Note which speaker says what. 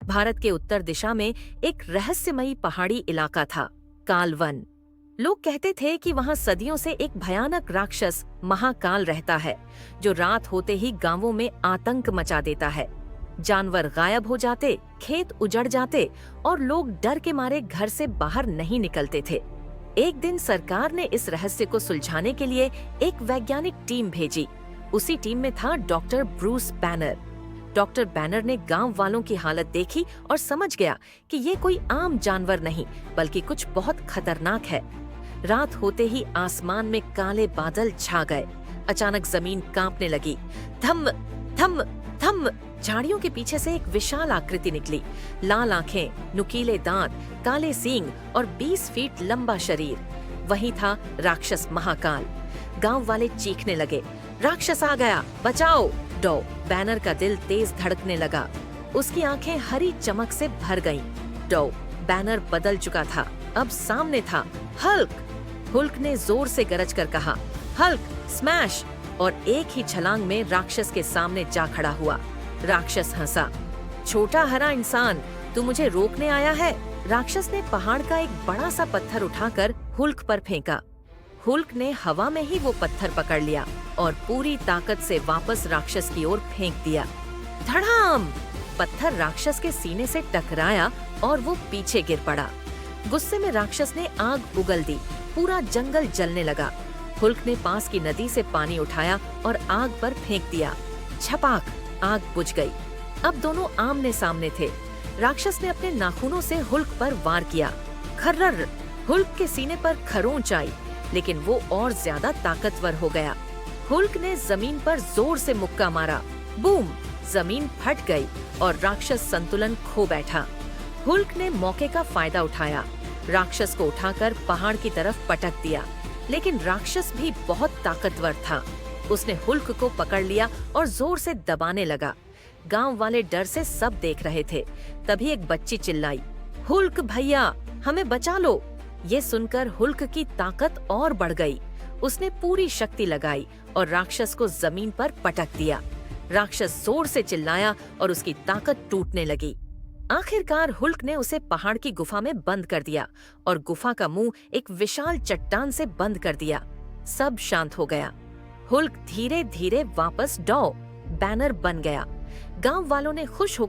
Speaker 1: भारत के उत्तर दिशा में एक रहस्यमयी पहाड़ी इलाका था, कालवन। लोग कहते थे कि वहाँ सदियों से एक भयानक राक्षस महाकाल रहता है, जो रात होते ही गांवों में आतंक मचा देता है। जानवर गायब हो जाते, खेत उजड़ जाते और लोग डर के मारे घर से बाहर नहीं निकलते थे। एक दिन सरकार ने इस रहस्य को सुलझाने के लिए एक वैज्ञानिक टीम भेजी। उसी टीम में था doctor Bruce banner. Doctor banner ने गांव वालों की हालत देखी और समझ गया कि ये कोई आम जानवर नहीं, बल्कि कुछ बहुत खतरनाक है। रात होते ही आसमान में काले बादल छा गए। अचानक जमीन कांपने लगी। थम थम थम। झाड़ियों के पीछे से एक विशाल आकृति निकली। लाल आंखें, नुकीले दांत, काले सींग और 20 फीट लंबा शरीर। वही था राक्षस महाकाल। गांव वाले चीखने लगे, राक्षस आ गया, बचाओ। डॉ बैनर का दिल तेज धड़कने लगा। उसकी आंखें हरी चमक से भर गईं। डॉ बैनर बदल चुका था। अब सामने था हल्क। हुल्क ने जोर से गरज कर कहा, हल्क स्मैश, और एक ही छलांग में राक्षस के सामने जा खड़ा हुआ। राक्षस हंसा, छोटा हरा इंसान, तू मुझे रोकने आया है? राक्षस ने पहाड़ का एक बड़ा सा पत्थर उठाकर हुल्क पर फेंका। हुल्क ने हवा में ही वो पत्थर पकड़ लिया और पूरी ताकत से वापस राक्षस की ओर फेंक दिया। धड़ाम! पत्थर राक्षस के सीने से टकराया और वो पीछे गिर पड़ा। गुस्से में राक्षस ने आग उगल दी। पूरा जंगल जलने लगा। हुल्क ने पास की नदी से पानी उठाया और आग पर फेंक दिया। छपाक! आग बुझ गई। अब दोनों आमने सामने थे। राक्षस ने अपने नाखूनों से हुल्क पर वार किया। खर्रर! हुल्क के सीने पर खरोंच आई, लेकिन वो और ज्यादा ताकतवर हो गया। हुल्क ने जमीन पर जोर से मुक्का मारा। बूम! जमीन फट गई और राक्षस संतुलन खो बैठा। हुल्क ने मौके का फायदा उठाया। राक्षस को उठाकर पहाड़ की तरफ पटक दिया, लेकिन राक्षस भी बहुत ताकतवर था। उसने हुल्क को पकड़ लिया और जोर से दबाने लगा। गांव वाले डर से सब देख रहे थे। तभी एक बच्ची चिल्लाई, हुल्क भैया, हमें बचा लो। ये सुनकर हुल्क की ताकत और बढ़ गई। उसने पूरी शक्ति लगाई और राक्षस को जमीन पर पटक दिया। राक्षस जोर से चिल्लाया और उसकी ताकत टूटने लगी। आखिरकार हुल्क ने उसे पहाड़ की गुफा में बंद कर दिया और गुफा का मुंह एक विशाल चट्टान से बंद कर दिया। सब शांत हो गया। हुल्क धीरे धीरे वापस डॉ बैनर बन गया। गांव वालों ने खुश होकर